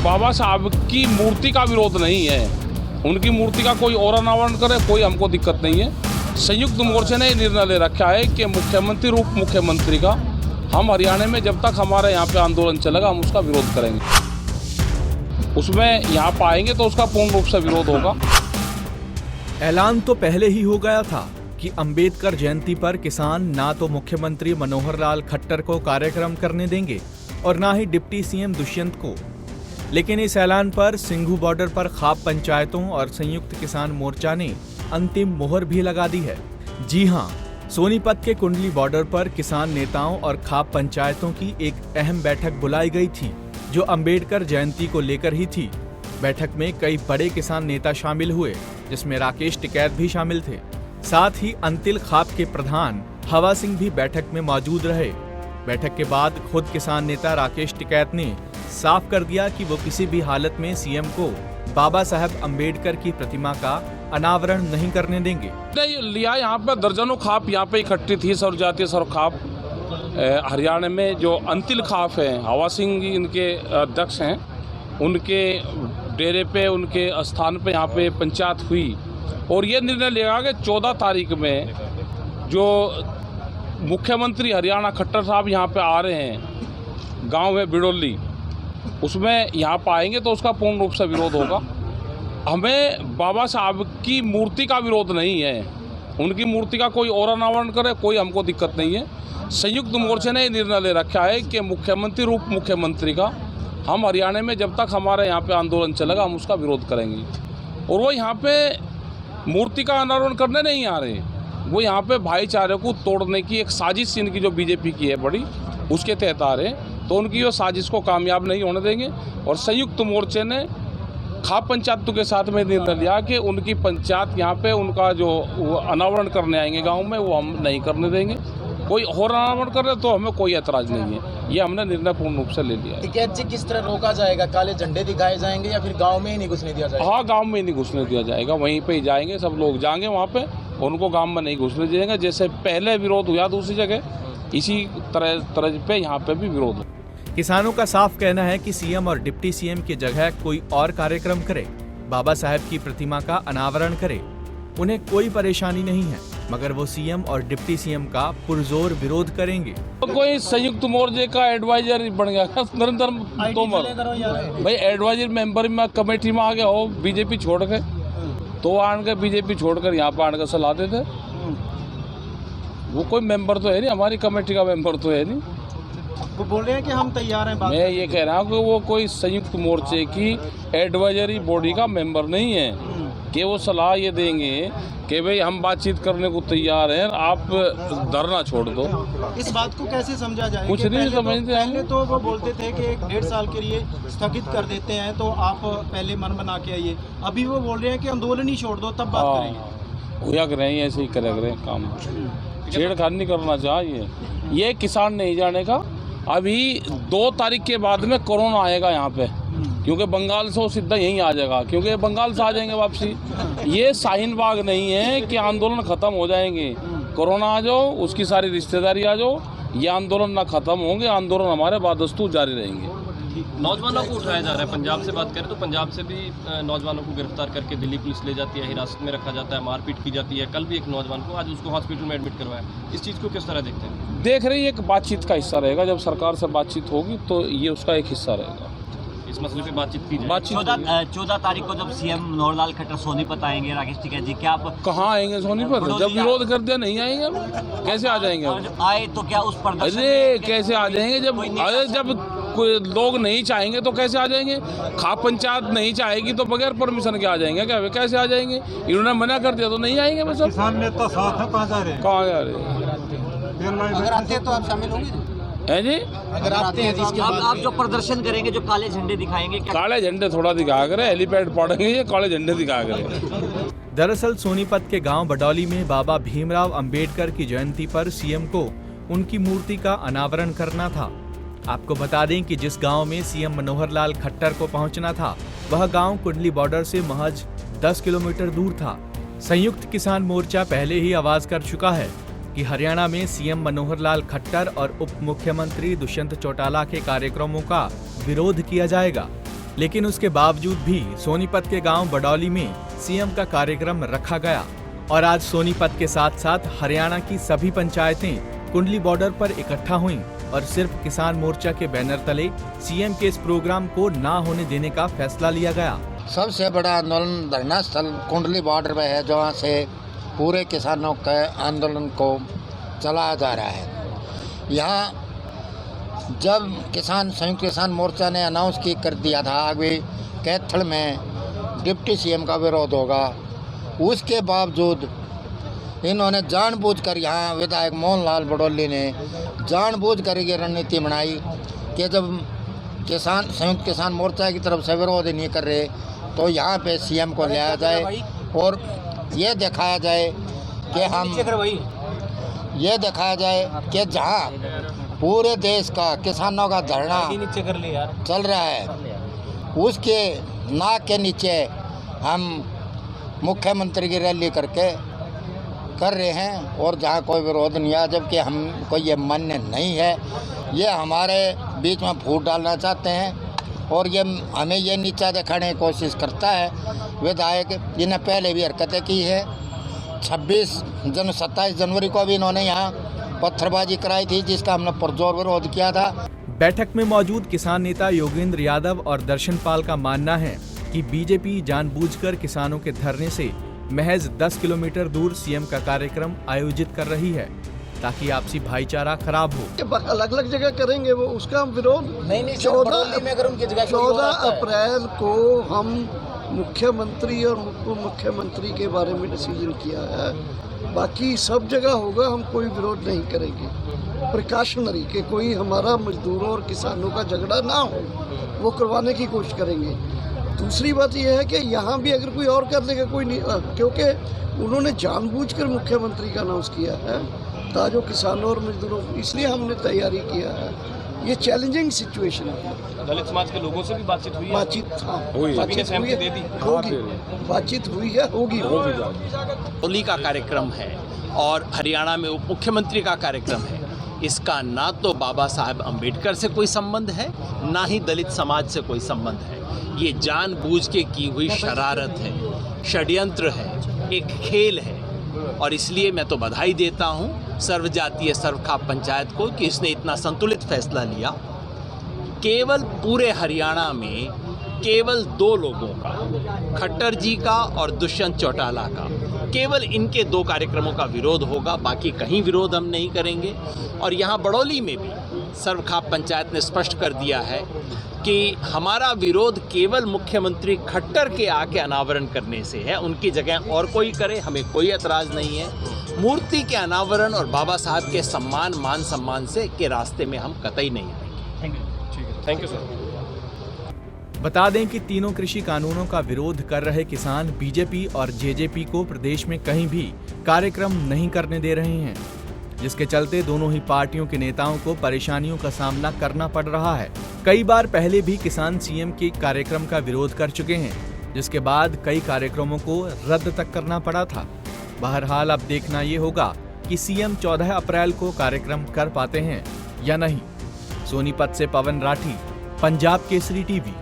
बाबा साहब की मूर्ति का विरोध नहीं है। उनकी मूर्ति का कोई और अनावरण करे, कोई हमको दिक्कत नहीं है। संयुक्त मोर्चे ने निर्णय ले रखा है कि मुख्यमंत्री उप मुख्यमंत्री का हम हरियाणा में जब तक हमारे यहाँ पे आंदोलन चलेगा हम उसका विरोध करेंगे। उसमें यहाँ पर आएंगे तो उसका पूर्ण रूप से विरोध होगा। ऐलान तो पहले ही हो गया था कि अंबेडकर जयंती पर किसान ना तो मुख्यमंत्री मनोहर लाल खट्टर को कार्यक्रम करने देंगे और ना ही डिप्टी सीएम दुष्यंत को। लेकिन इस ऐलान पर सिंघू बॉर्डर पर खाप पंचायतों और संयुक्त किसान मोर्चा ने अंतिम मोहर भी लगा दी है। जी हां, सोनीपत के कुंडली बॉर्डर पर किसान नेताओं और खाप पंचायतों की एक अहम बैठक बुलाई गई थी, जो अंबेडकर जयंती को लेकर ही थी। बैठक में कई बड़े किसान नेता शामिल हुए, जिसमें राकेश टिकैत भी शामिल थे। साथ ही अंतिल खाप के प्रधान हवा सिंह भी बैठक में मौजूद रहे। बैठक के बाद खुद किसान नेता राकेश टिकैत ने साफ कर दिया कि वो किसी भी हालत में सीएम को बाबा साहब अंबेडकर की प्रतिमा का अनावरण नहीं करने देंगे। लिया यहाँ पे दर्जनों खाप यहाँ पे इकट्ठी थी, सर्व जातीय सर्व खाप। हरियाणा में जो अंतिल खाप है, हवा सिंह इनके अध्यक्ष हैं, उनके डेरे पे, उनके स्थान पे यहाँ पे पंचायत हुई और ये निर्णय लिया कि 14 तारीख में जो मुख्यमंत्री हरियाणा खट्टर साहब यहाँ पे आ रहे हैं गांव में बिड़ोली, उसमें यहाँ पर आएंगे तो उसका पूर्ण रूप से विरोध होगा। हमें बाबा साहब की मूर्ति का विरोध नहीं है। उनकी मूर्ति का कोई और अनावरण करे, कोई हमको दिक्कत नहीं है। संयुक्त मोर्चे ने निर्णय ले रखा है कि मुख्यमंत्री उप मुख्यमंत्री का हम हरियाणा में जब तक हमारे यहाँ पे आंदोलन चलेगा हम उसका विरोध करेंगे। और वो यहाँ पे मूर्ति का अनावरण करने नहीं आ रहे, वो यहाँ पे भाईचारे को तोड़ने की एक साजिश इनकी जो बीजेपी की है बड़ी, उसके तहत आ रहे। तो उनकी वो साजिश को कामयाब नहीं होने देंगे। और संयुक्त मोर्चे ने खाप पंचायतों के साथ में निर्णय लिया कि उनकी पंचायत यहाँ पे उनका जो अनावरण करने आएंगे गांव में, वो हम नहीं करने देंगे। कोई और अनावरण कर रहे तो हमें कोई ऐतराज नहीं है। ये हमने निर्णय पूर्ण रूप से ले लिया। टिकैत जी, किस तरह रोका जाएगा? काले झंडे दिखाए जाएंगे या फिर गाँव में ही नहीं घुसने दिया जाएगा? हाँ, गाँव में ही नहीं घुसने दिया जाएगा, वहीं पर ही जाएंगे, सब लोग जाएंगे वहाँ पे, उनको गाँव में नहीं घुसने दिएंगे। जैसे पहले विरोध हुआ दूसरी जगह, इसी तरह पे यहाँ पे भी विरोध हो। किसानों का साफ कहना है कि सीएम और डिप्टी सीएम की जगह कोई और कार्यक्रम करे, बाबा साहब की प्रतिमा का अनावरण करे। उन्हें कोई परेशानी नहीं है, मगर वो सीएम और डिप्टी सीएम का पुरजोर विरोध करेंगे। तो कोई संयुक्त मोर्चे का एडवाइजर बन गया नरेंद्र तोमर, भाई एडवाइजर मेंबर में कमेटी में आ गया हो बीजेपी छोड़ के, तो आन के बीजेपी छोड़कर यहाँ पर आने का सलाह देते। वो कोई मेंबर तो है नहीं, हमारी कमेटी का मेंबर तो है नहीं। वो बोल रहे हैं कि हम तैयार हैं। मैं ये कह रहा हूँ कि वो कोई संयुक्त मोर्चे की एडवाइजरी बॉडी का मेंबर नहीं है कि वो सलाह ये देंगे कि भाई हम बातचीत करने को तैयार हैं, आप धरना छोड़ दो। इस बात को कैसे समझा जाए? कुछ नहीं समझते। पहले तो वो बोलते थे कि 1.5 साल के लिए स्थगित कर देते हैं, तो आप पहले मन बना के आइए। अभी वो बोल रहे हैं कि आंदोलन ही छोड़ दो, तब बात करेंगे। हुआ करें, ऐसे ही करें काम, छेड़खानी नहीं करना चाहिए। ये किसान नहीं जानेगा। अभी 2 तारीख के बाद में कोरोना आएगा यहाँ पे, क्योंकि बंगाल से वो सीधा यहीं आ जाएगा, क्योंकि बंगाल से आ जाएंगे वापसी। ये शाहीन बाग नहीं है कि आंदोलन खत्म हो जाएंगे। कोरोना आ जाओ, उसकी सारी रिश्तेदारी आ जाओ, ये आंदोलन ना खत्म होंगे। आंदोलन हमारे बादस्तूर जारी रहेंगे। नौजवानों को उठाया जा रहा है। पंजाब से बात करें तो पंजाब से भी नौजवानों को गिरफ्तार करके दिल्ली पुलिस ले जाती है, हिरासत में रखा जाता है, मारपीट की जाती है। कल भी एक नौजवान को, आज उसको हॉस्पिटल में एडमिट करवाया। इस चीज़ को किस तरह देखते हैं? देख रही है, एक बातचीत का हिस्सा रहेगा। जब सरकार से बातचीत होगी तो ये उसका एक हिस्सा रहेगा। इस मसले पे बातचीत की जाए। 14 तारीख को जब सीएम मनोहर लाल खट्टर सोनीपत आएंगे, राकेश टिकैत जी, क्या आप कहाँ आएंगे सोनीपत? जब विरोध कर दिया नहीं आएंगे। कैसे आ जाएंगे? आए तो क्या उस पर? अरे कैसे आ जाएंगे? जब कोई लोग नहीं चाहेंगे तो कैसे आ जाएंगे? खाप पंचायत नहीं चाहेगी तो बगैर परमिशन के आ जाएंगे क्या? वे कैसे आ जाएंगे? इन्होंने मना कर दिया तो नहीं आएंगे। बस किसान नेता साथ है, कहाँ जा रहे हैं? कहाँ जा रहे हैं? अगर आते हैं तो आप शामिल होंगे है जी? अगर आते हैं जिसके बाद आप जो प्रदर्शन करेंगे, जो काले झंडे दिखाएंगे, क्या काले झंडे थोड़ा दिखा करे, हेलीपैड पड़ेंगे, ये काले झंडे दिखा करे। दरअसल सोनीपत के गांव बडौली में बाबा भीमराव अंबेडकर की जयंती पर सीएम को उनकी मूर्ति का अनावरण करना था। आपको बता दें कि जिस गांव में सीएम मनोहर लाल खट्टर को पहुंचना था, वह गांव कुंडली बॉर्डर से महज 10 किलोमीटर दूर था। संयुक्त किसान मोर्चा पहले ही आवाज कर चुका है कि हरियाणा में सीएम मनोहर लाल खट्टर और उप मुख्यमंत्री दुष्यंत चौटाला के कार्यक्रमों का विरोध किया जाएगा। लेकिन उसके बावजूद भी सोनीपत के गांव बडौली में सीएम का कार्यक्रम रखा गया और आज सोनीपत के साथ साथ हरियाणा की सभी पंचायतें कुंडली बॉर्डर पर इकट्ठा हुईं और सिर्फ किसान मोर्चा के बैनर तले सीएम के इस प्रोग्राम को ना होने देने का फैसला लिया गया। सबसे बड़ा आंदोलन धरना स्थल कुंडली बॉर्डर में है, जहाँ से पूरे किसानों के आंदोलन को चलाया जा रहा है। यहाँ जब संयुक्त किसान मोर्चा ने अनाउंस कर दिया था आगे कैथल में डिप्टी सीएम का विरोध होगा, उसके बावजूद इन्होंने जानबूझकर, यहाँ विधायक मोहनलाल बडौली ने जानबूझकर ये रणनीति बनाई कि जब संयुक्त किसान मोर्चा की तरफ से विरोध नहीं कर रहे तो यहाँ पे सीएम को लाया जाए और ये दिखाया जाए कि जहाँ पूरे देश का किसानों का धरना चल रहा है उसके नाक के नीचे हम मुख्यमंत्री की रैली कर रहे हैं और जहाँ कोई विरोध नहीं है, जबकि हमको ये मान्य नहीं है। ये हमारे बीच में फूट डालना चाहते हैं और ये हमें ये नीचा दिखाने की कोशिश करता है विधायक, जिन्हें पहले भी हरकतें की है। 27 जनवरी को भी इन्होंने यहाँ पत्थरबाजी कराई थी, जिसका हमने पुरजोर विरोध किया था। बैठक में मौजूद किसान नेता योगेंद्र यादव और दर्शन पाल का मानना है कि बीजेपी जानबूझकर किसानों के धरने से महज 10 किलोमीटर दूर सीएम का कार्यक्रम आयोजित कर रही है ताकि आपसी भाईचारा खराब हो। अलग अलग जगह करेंगे वो, उसका हम विरोध नहीं 14 अप्रैल को हम मुख्यमंत्री और उप मुख्यमंत्री के बारे में डिसीजन किया है। बाकी सब जगह होगा, हम कोई विरोध नहीं करेंगे। प्रिकॉशनरी के कोई हमारा मजदूरों और किसानों का झगड़ा ना हो, वो करवाने की कोशिश करेंगे। दूसरी बात यह है कि यहाँ भी अगर कोई और कर लेगा कोई नहीं, क्योंकि उन्होंने जानबूझकर मुख्यमंत्री का अनाउंस किया है ताकि किसानों और मजदूरों, इसलिए हमने तैयारी किया है। ये चैलेंजिंग सिचुएशन है। दलित समाज के लोगों से भी बातचीत हुई है? बातचीत हुई है, होगी। होली का कार्यक्रम है और हरियाणा में उप मुख्यमंत्री का कार्यक्रम है। इसका ना तो बाबा साहब अम्बेडकर से कोई संबंध है, ना ही दलित समाज से कोई संबंध है। ये जानबूझ के की हुई शरारत है, षड्यंत्र है, एक खेल है और इसलिए मैं तो बधाई देता हूँ सर्वजातीय सर्वखाप पंचायत को कि इसने इतना संतुलित फैसला लिया। केवल पूरे हरियाणा में केवल 2 लोगों का, खट्टर जी का और दुष्यंत चौटाला का, केवल इनके 2 कार्यक्रमों का विरोध होगा, बाकी कहीं विरोध हम नहीं करेंगे। और यहाँ बडौली में भी सर्वखाप पंचायत ने स्पष्ट कर दिया है कि हमारा विरोध केवल मुख्यमंत्री खट्टर के आके अनावरण करने से है, उनकी जगह और कोई करे हमें कोई एतराज़ नहीं है। मूर्ति के अनावरण और बाबा साहब के सम्मान मान सम्मान से के रास्ते में हम कतई नहीं आएंगे। Thank you sir. बता दें कि तीनों कृषि कानूनों का विरोध कर रहे किसान बीजेपी और जेजेपी को प्रदेश में कहीं भी कार्यक्रम नहीं करने दे रहे हैं, जिसके चलते दोनों ही पार्टियों के नेताओं को परेशानियों का सामना करना पड़ रहा है। कई बार पहले भी किसान सीएम के कार्यक्रम का विरोध कर चुके हैं, जिसके बाद कई कार्यक्रमों को रद्द तक करना पड़ा था। बहरहाल अब देखना ये होगा कि सीएम 14 अप्रैल को कार्यक्रम कर पाते हैं या नहीं। सोनीपत से पवन राठी, पंजाब केसरी टीवी।